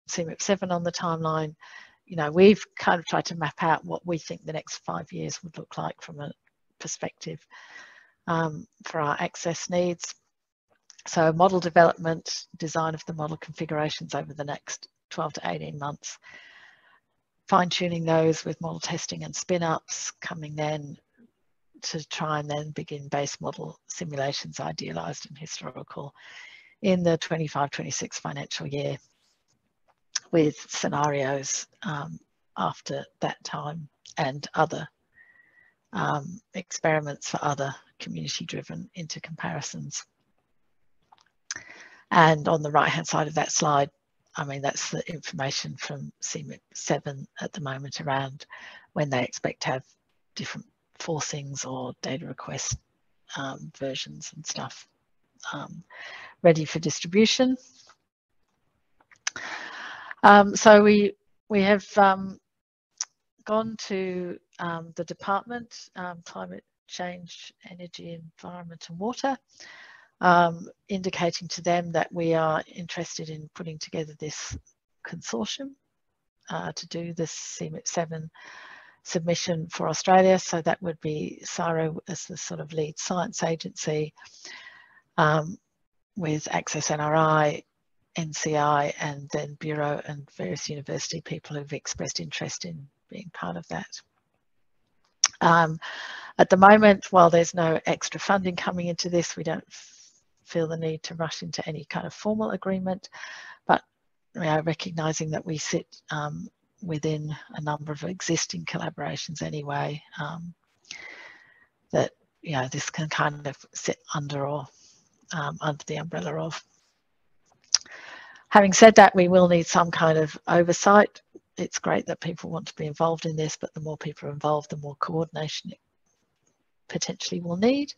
CMIP7 on the timeline, you know, we've kind of tried to map out what we think the next 5 years would look like from a perspective for our access needs. So model development, design of the model configurations over the next 12 to 18 months, fine-tuning those with model testing and spin-ups, coming then to try and then begin base model simulations, idealized and historical, in the 25-26 financial year, with scenarios after that time and other experiments for other community-driven inter-comparisons. And on the right-hand side of that slide, I mean, that's the information from CMIP7 at the moment around when they expect to have different forcings or data request versions and stuff ready for distribution. So we have gone to the department, Climate Change, Energy, Environment and Water, indicating to them that we are interested in putting together this consortium to do this CMIP7 submission for Australia. So that would be CSIRO as the sort of lead science agency, with ACCESS-NRI, NCI, and then Bureau and various university people who've expressed interest in being part of that. At the moment, while there's no extra funding coming into this, we don't feel the need to rush into any kind of formal agreement, but we are recognising that we sit within a number of existing collaborations anyway, that, you know, this can kind of sit under or under the umbrella of. Having said that, we will need some kind of oversight. It's great that people want to be involved in this, but the more people are involved, the more coordination it potentially will need.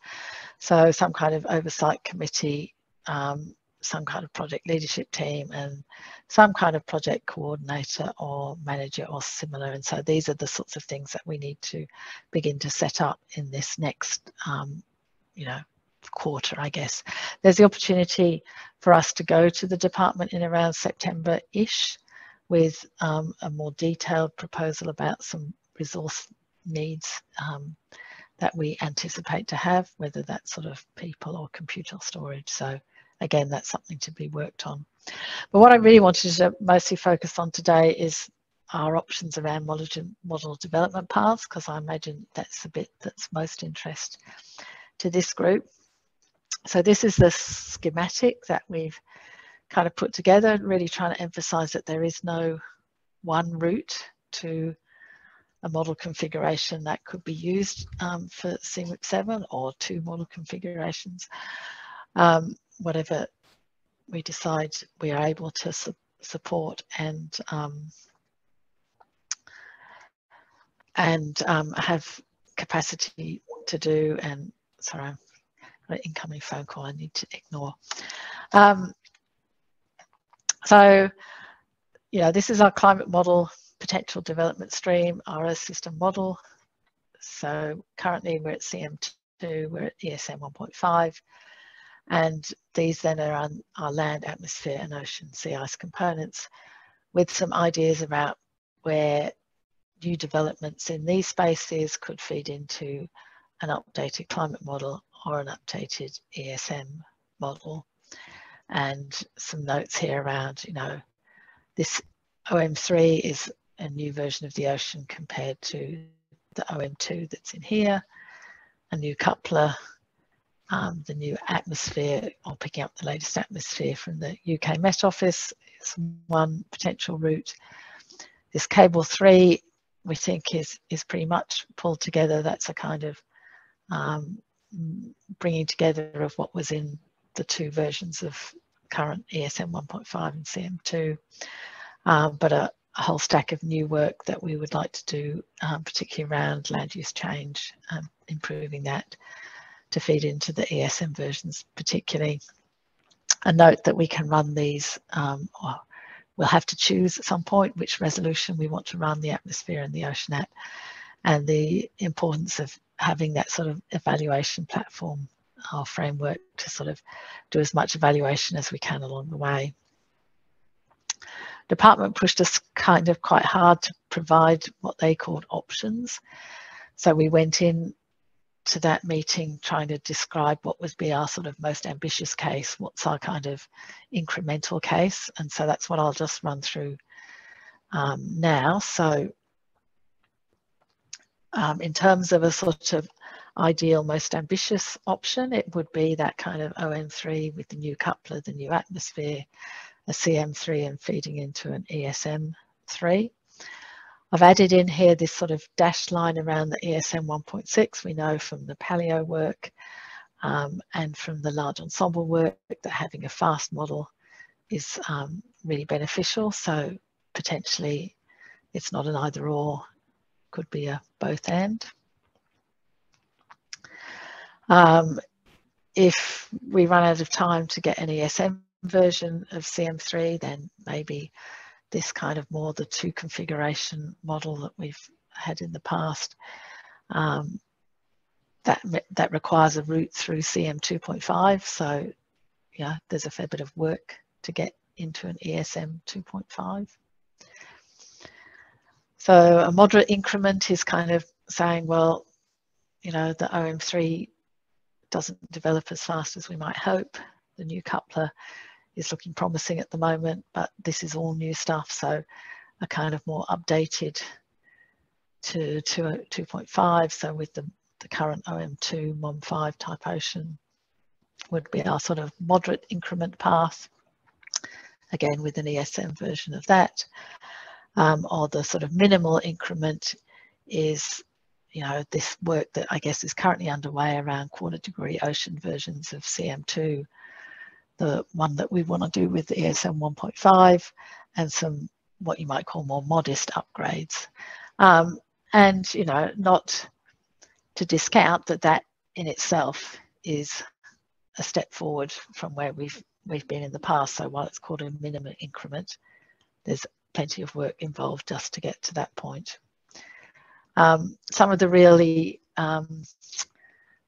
So some kind of oversight committee, some kind of project leadership team, and some kind of project coordinator or manager or similar. And so these are the sorts of things that we need to begin to set up in this next, you know, quarter, I guess. There's the opportunity for us to go to the department in around September-ish with a more detailed proposal about some resource needs that we anticipate to have, whether that's sort of people or computer storage. So again, that's something to be worked on. But what I really wanted to mostly focus on today is our options around model development paths, because I imagine that's the bit that's most interest to this group. So this is the schematic that we've kind of put together, really trying to emphasize that there is no one route to a model configuration that could be used for CMIP7, or two model configurations. Whatever we decide we are able to support and have capacity to do. And sorry, I've got an incoming phone call I need to ignore. So, you know, this is our climate model potential development stream, RS system model. So currently we're at CM2, we're at ESM 1.5, and these then are on our land, atmosphere and ocean sea ice components, with some ideas about where new developments in these spaces could feed into an updated climate model or an updated ESM model. And some notes here around, you know, this OM3 is a new version of the ocean compared to the OM2 that's in here, a new coupler, the new atmosphere, or picking up the latest atmosphere from the UK Met Office is one potential route. This cable 3 we think is pretty much pulled together. That's a kind of bringing together of what was in the two versions of current ESM 1.5 and CM2, but a whole stack of new work that we would like to do, particularly around land use change, improving that to feed into the ESM versions particularly. A note that we can run these, or we'll have to choose at some point which resolution we want to run the atmosphere and the ocean at, and the importance of having that sort of evaluation platform or framework to sort of do as much evaluation as we can along the way. department pushed us kind of quite hard to provide what they called options. So we went in to that meeting trying to describe what would be our sort of most ambitious case, what's our kind of incremental case. And so that's what I'll just run through now. So in terms of a sort of ideal, most ambitious option, it would be that kind of OM3 with the new coupler, the new atmosphere, a CM3 and feeding into an ESM3. I've added in here this sort of dashed line around the ESM 1.6. We know from the paleo work and from the large ensemble work that having a fast model is really beneficial. So potentially it's not an either or, could be a both and. If we run out of time to get an ESM version of CM3, then maybe this kind of more the two configuration model that we've had in the past, that requires a route through CM 2.5. So yeah, there's a fair bit of work to get into an ESM 2.5. So a moderate increment is kind of saying, well, you know, the OM3 doesn't develop as fast as we might hope. The new coupler is looking promising at the moment, but this is all new stuff. So a kind of more updated to 2.5. So with the current OM2, MOM5 type ocean would be our sort of moderate increment path. Again, with an ESM version of that. Or the sort of minimal increment is, you know, this work that I guess is currently underway around quarter degree ocean versions of CM2, the one that we want to do with the ESM 1.5 and some what you might call more modest upgrades. And, you know, not to discount that that in itself is a step forward from where we've been in the past. So while it's called a minimum increment, there's plenty of work involved just to get to that point. Some of the really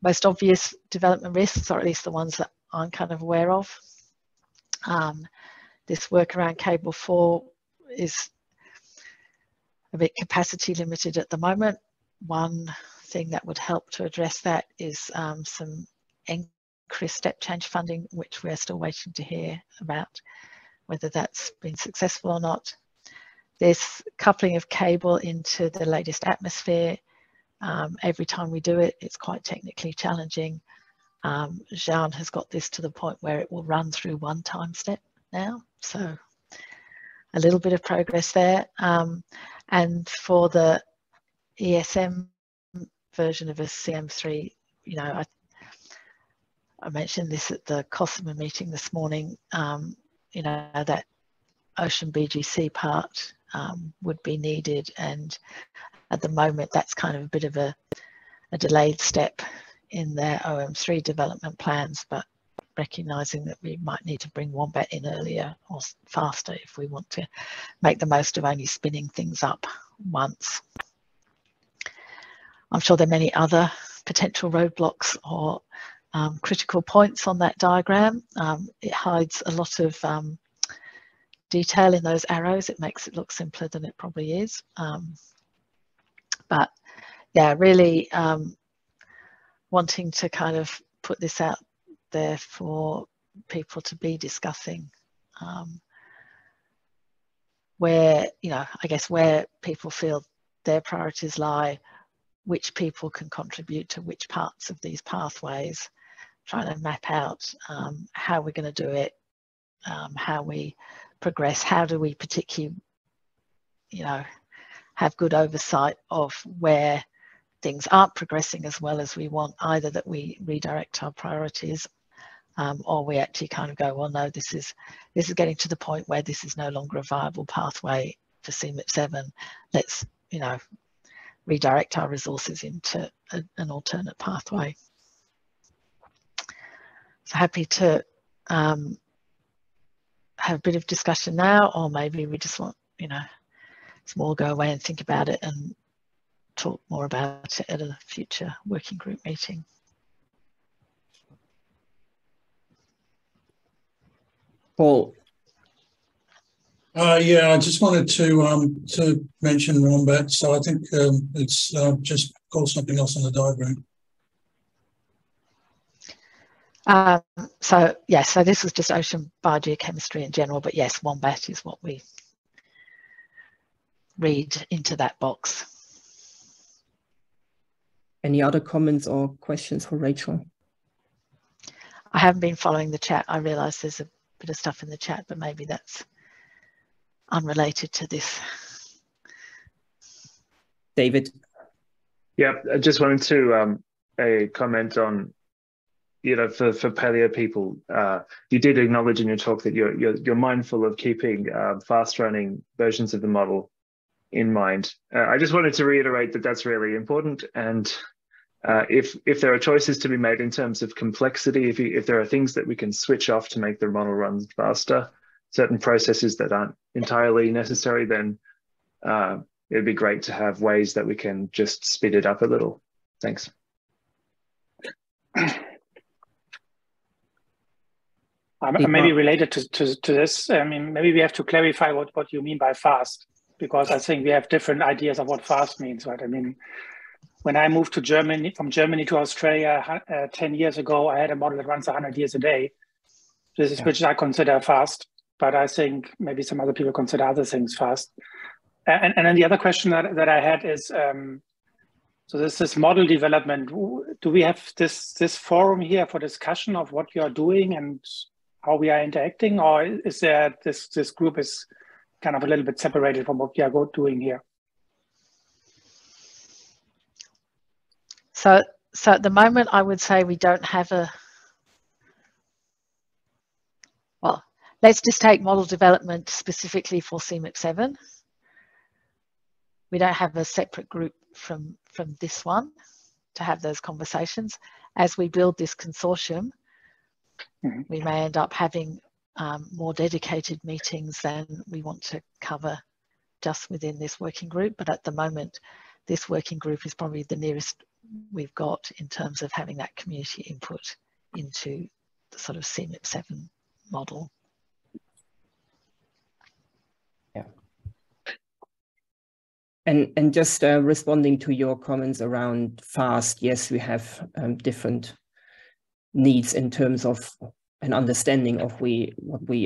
most obvious development risks, or at least the ones that I'm kind of aware of, this work around cable 4 is a bit capacity limited at the moment. One thing that would help to address that is some NCRIS step change funding, which we're still waiting to hear about, whether that's been successful or not. This coupling of cable into the latest atmosphere, every time we do it, it's quite technically challenging. Jean has got this to the point where it will run through one time step now. So a little bit of progress there. And for the ESM version of a CM3, you know, I mentioned this at the COSMA meeting this morning, you know, that ocean BGC part would be needed, and at the moment that's kind of a bit of a delayed step in their OM3 development plans, but recognising that we might need to bring Wombat in earlier or faster if we want to make the most of only spinning things up once. I'm sure there are many other potential roadblocks or critical points on that diagram. It hides a lot of detail in those arrows. It makes it look simpler than it probably is. But yeah, really wanting to kind of put this out there for people to be discussing where, you know, I guess where people feel their priorities lie, which people can contribute to which parts of these pathways, trying to map out how we're going to do it, how we progress, how do we particularly, you know, have good oversight of where things aren't progressing as well as we want, either that we redirect our priorities or we actually kind of go, well, no, this is getting to the point where this is no longer a viable pathway for CMIP7. Let's, you know, redirect our resources into an alternate pathway. So happy to have a bit of discussion now, or maybe we just want, you know, small go away and think about it and talk more about it at a future working group meeting. Paul, Yeah, I just wanted to mention Wombat. So I think it's just called something else on the diagram. So yes, so this was just ocean biogeochemistry in general, but yes, Wombat is what we read into that box. Any other comments or questions for Rachel? I haven't been following the chat. I realise there's a bit of stuff in the chat, but maybe that's unrelated to this. David? Yeah, I just wanted to comment on, you know, for paleo people, you did acknowledge in your talk that you're mindful of keeping fast-running versions of the model in mind. I just wanted to reiterate that that's really important, and if there are choices to be made in terms of complexity, if there are things that we can switch off to make the model run faster, certain processes that aren't entirely necessary, then it'd be great to have ways that we can just speed it up a little. Thanks. Maybe related to this, I mean, maybe we have to clarify what you mean by fast, because I think we have different ideas of what fast means, right? I mean, when I moved to Germany, from Germany to Australia 10 years ago, I had a model that runs 100 years a day. This is which I consider fast, but I think maybe some other people consider other things fast. And then the other question that I had is, so this model development, do we have this forum here for discussion of what you are doing and how we are interacting, or is there this group is kind of a little bit separated from what we are doing here? So at the moment, I would say we don't have well, let's just take model development specifically for CMIP7. We don't have a separate group from this one to have those conversations. As we build this consortium, we may end up having more dedicated meetings than we want to cover just within this working group. But at the moment, this working group is probably the nearest we've got in terms of having that community input into the sort of CMIP7 model. Yeah. And just responding to your comments around fast, yes, we have different needs in terms of an understanding of what we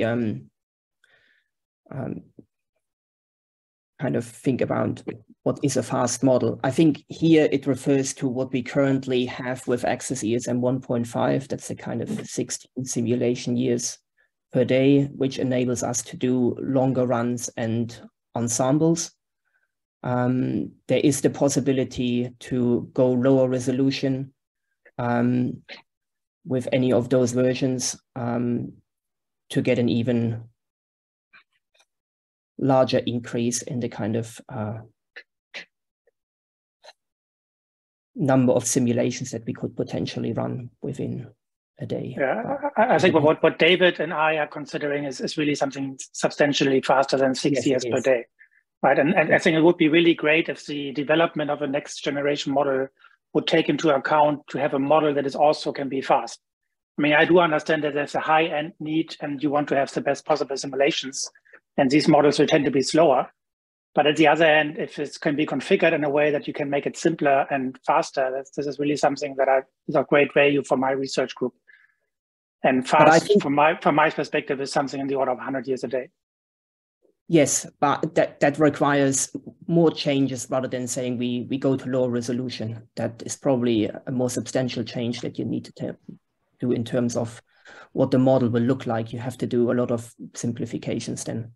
kind of think about what is a fast model. I think here it refers to what we currently have with ACCESS ESM 1.5. That's a kind of 16 simulation years per day, which enables us to do longer runs and ensembles. There is the possibility to go lower resolution with any of those versions to get an even larger increase in the kind of number of simulations that we could potentially run within a day. Yeah, I think what David and I are considering is really something substantially faster than 6 years per day. Right, and I think it would be really great if the development of a next generation model would take into account to have a model that is also can be fast. I mean, I do understand that there's a high-end need and you want to have the best possible simulations, and these models will tend to be slower. But at the other end, if it can be configured in a way that you can make it simpler and faster, this is really something that is of great value for my research group. And fast, from my perspective, is something in the order of 100 years a day. Yes, but that requires more changes rather than saying we go to lower resolution. That is probably a more substantial change that you need to do in terms of what the model will look like. You have to do a lot of simplifications then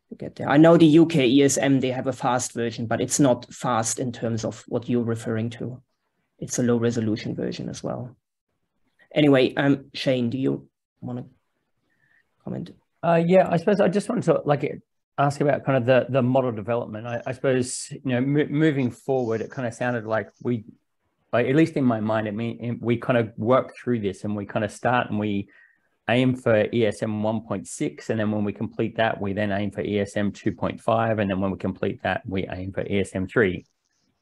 to get there. I know the UK ESM, they have a fast version, but it's not fast in terms of what you're referring to. It's a low resolution version as well. Anyway, Shane, do you want to comment? Yeah, I suppose I just wanted to ask about kind of the model development. I suppose, you know, moving forward, it kind of sounded like we, at least in my mind, we kind of work through this and we kind of start and we aim for ESM 1.6. And then when we complete that, we then aim for ESM 2.5. And then when we complete that, we aim for ESM 3.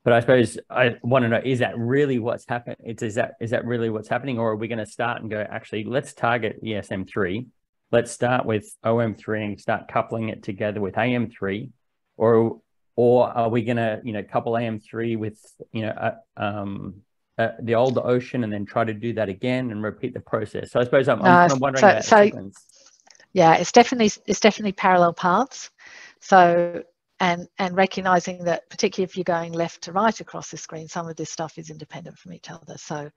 But I suppose I want to know, is that really what's happening? Is that really what's happening? Or are we going to start and go, actually, let's target ESM 3. let's start with OM3 and start coupling it together with AM3, or are we going to, couple AM3 with, the older ocean and then try to do that again and repeat the process? So I suppose I'm kind of wondering about sequence. Yeah, it's definitely parallel paths. So and recognizing that, particularly if you're going left to right across the screen, some of this stuff is independent from each other. So,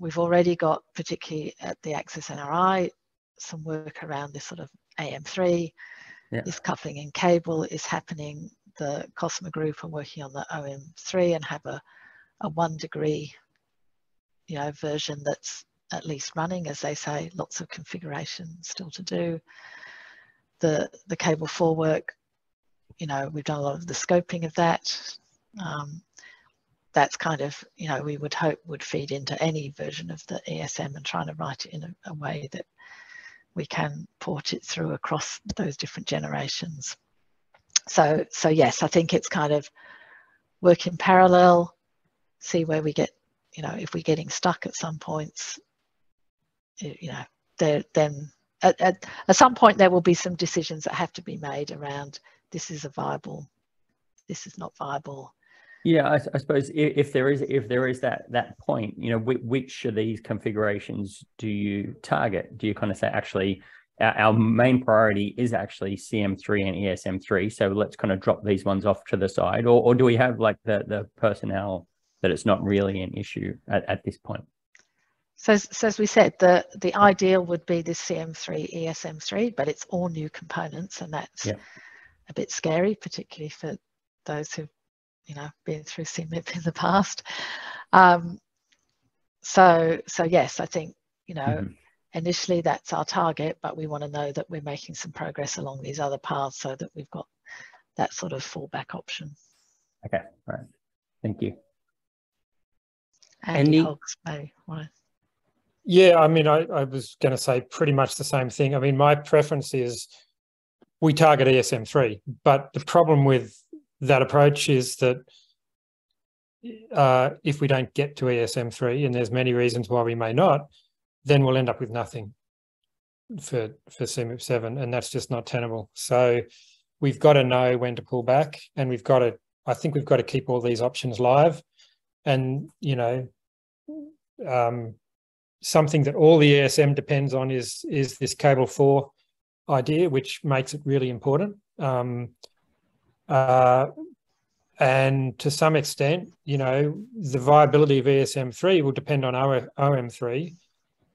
we've already got, particularly at the ACCESS-NRI, some work around this sort of AM3. Yeah. This coupling in cable is happening. The COSMA group are working on the OM3 and have a 1 degree, version that's at least running, as they say. Lots of configuration still to do. The cable 4 work, we've done a lot of the scoping of that. That's kind of, we would hope would feed into any version of the ESM, and trying to write it in a way that we can port it through across those different generations. So yes, I think it's kind of work in parallel, see where we get, if we're getting stuck at some points, then at some point there will be some decisions that have to be made around, this is a viable, this is not viable. Yeah, I suppose if there is that point, which of these configurations do you target? Do you kind of say, actually, our main priority is actually CM3 and ESM3, so let's kind of drop these ones off to the side, or do we have like the personnel that it's not really an issue at this point? So as we said, the ideal would be this CM3, ESM3, but it's all new components, and that's a bit scary, particularly for those who've been through CMIP in the past. So yes, I think, initially that's our target, but we want to know that we're making some progress along these other paths so that we've got that sort of fallback option. Okay, all right. Thank you. Andy Hoggs, maybe want to... Yeah, I mean, I was going to say pretty much the same thing. I mean, my preference is we target ESM3, but the problem with that approach is that if we don't get to ESM3, and there's many reasons why we may not, then we'll end up with nothing for CMIP7, and that's just not tenable. So we've got to know when to pull back, and I think we've got to keep all these options live. And, something that all the ESM depends on is this cable 4 idea, which makes it really important. And to some extent, the viability of ESM3 will depend on OM3.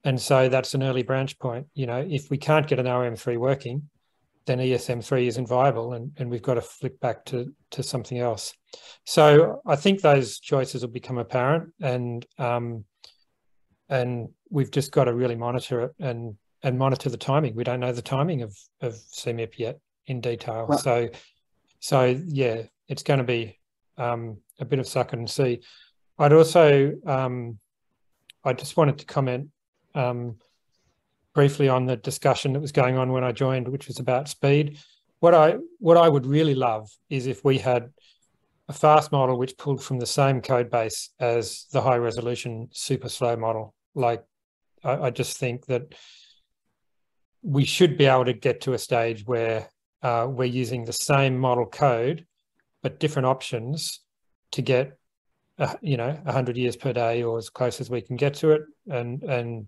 And so that's an early branch point. If we can't get an OM3 working, then ESM3 isn't viable, and we've got to flip back to something else. So I think those choices will become apparent, and we've just got to really monitor it and monitor the timing. We don't know the timing of CMIP yet in detail. Well, so yeah, it's going to be a bit of suck it and see. I'd also, I just wanted to comment briefly on the discussion that was going on when I joined, which was about speed. What I would really love is if we had a fast model which pulled from the same code base as the high resolution super slow model. Like, I just think that we should be able to get to a stage where we're using the same model code, but different options to get, 100 years per day, or as close as we can get to it, and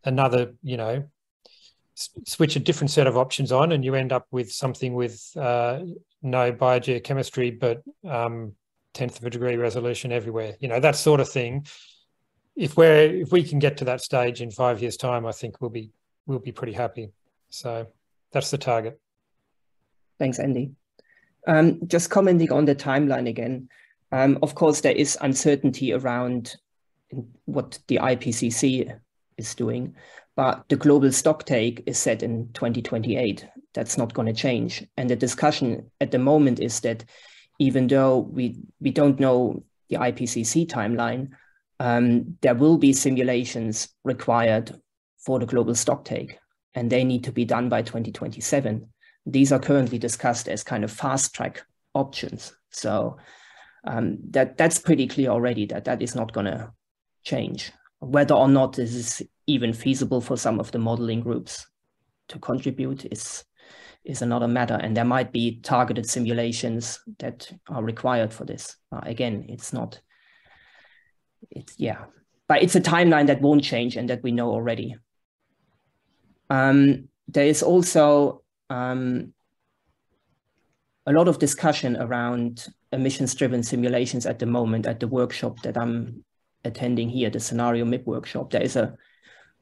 another, switch a different set of options on, and you end up with something with no biogeochemistry, but 1/10 of a degree resolution everywhere. That sort of thing. If we can get to that stage in 5 years' time, I think we'll be pretty happy. So that's the target. Thanks, Andy. Just commenting on the timeline again. Of course, there is uncertainty around what the IPCC is doing, but the global stocktake is set in 2028. That's not going to change. And the discussion at the moment is that even though we don't know the IPCC timeline, there will be simulations required for the global stocktake, and they need to be done by 2027. These are currently discussed as kind of fast track options. So that's pretty clear already that is not going to change. Whether or not this is even feasible for some of the modeling groups to contribute is another matter, and there might be targeted simulations that are required for this. Again, but it's a timeline that won't change and that we know already. There is also a lot of discussion around emissions-driven simulations at the moment at the workshop that I'm attending here, the Scenario MIP workshop. There is a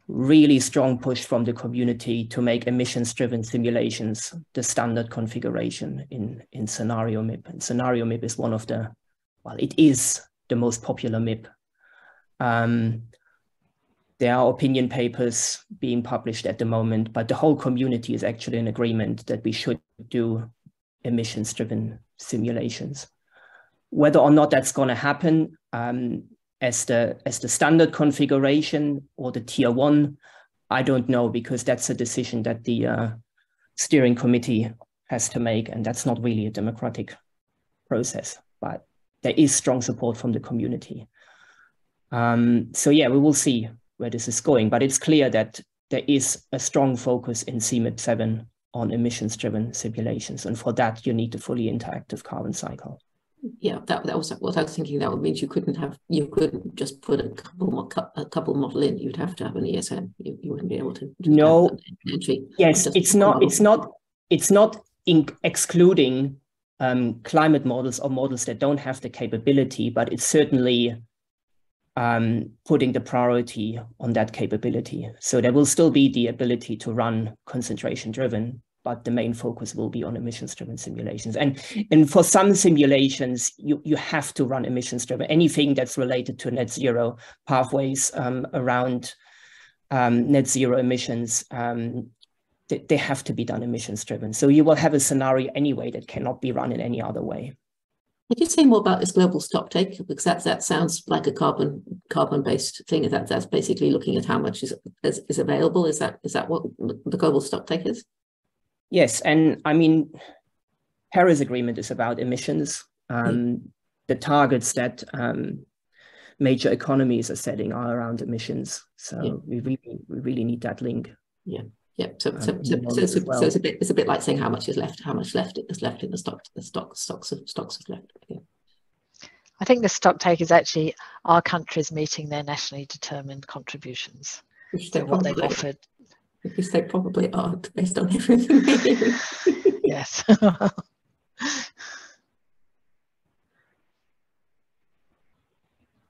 really strong push from the community to make emissions-driven simulations the standard configuration in Scenario MIP. And Scenario MIP is one of the, well, it is the most popular MIP. There are opinion papers being published at the moment, but the whole community is actually in agreement that we should do emissions-driven simulations. Whether or not that's going to happen as the standard configuration or the tier 1, I don't know, because that's a decision that the steering committee has to make, and that's not really a democratic process, but there is strong support from the community. So yeah, we will see where this is going, but it's clear that there is a strong focus in CMIP7 on emissions-driven simulations, and for that you need a fully interactive carbon cycle. Yeah, that was what I was thinking. That would mean you couldn't just put a couple model in. You'd have to have an ESM. You wouldn't be able to. No. Yes, it's not excluding climate models or models that don't have the capability, but it's certainly putting the priority on that capability. So there will still be the ability to run concentration-driven, but the main focus will be on emissions-driven simulations. And for some simulations, you have to run emissions-driven. Anything that's related to net zero pathways around net zero emissions, they have to be done emissions-driven. So you will have a scenario anyway that cannot be run in any other way. Could you say more about this global stocktake? Because that sounds like a carbon-based thing. That's basically looking at how much is available. Is that what the global stocktake is? Yes, and I mean, Paris Agreement is about emissions. The targets that major economies are setting are around emissions. So we really need that link. Yeah. Yeah, so it's a bit like saying how much is left in the stocks of left. Yeah. I think the stock take is actually our countries meeting their nationally determined contributions. What they've offered. Because they probably aren't based on everything. Yes.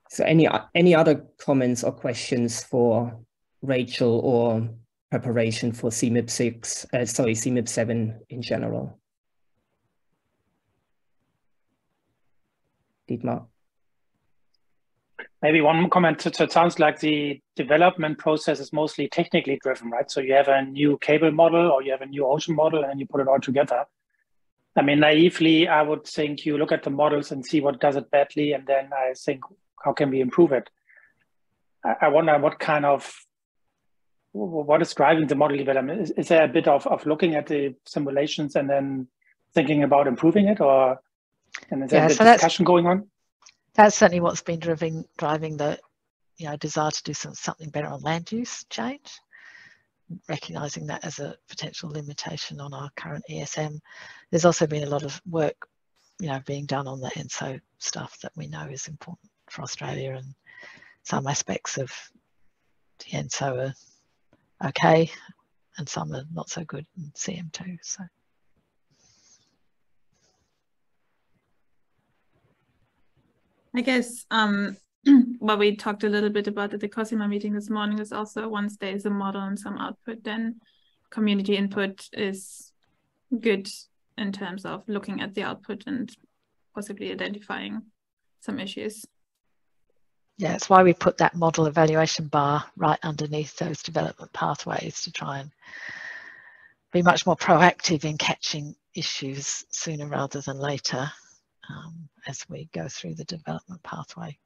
So any other comments or questions for Rachel or preparation for CMIP7 in general? Dietmar? Maybe one comment. It sounds like the development process is mostly technically driven, right? So you have a new cable model or you have a new ocean model and you put it all together. I mean, naively, I would think you look at the models and see what does it badly, and then I think, how can we improve it? I wonder what is driving the model development? Is there a bit of looking at the simulations and then thinking about improving it, or and is there a discussion going on? That's certainly what's been driving the desire to do something better on land use change, recognizing that as a potential limitation on our current ESM. There's also been a lot of work being done on the ENSO stuff that we know is important for Australia, and some aspects of the ENSO are okay and some are not so good in CM2. So I guess well, we talked a little bit about at the COSIMA meeting this morning is also once there is a model and some output, then community input is good in terms of looking at the output and possibly identifying some issues. Yeah, that's why we put that model evaluation bar right underneath those development pathways to try and be much more proactive in catching issues sooner rather than later as we go through the development pathway.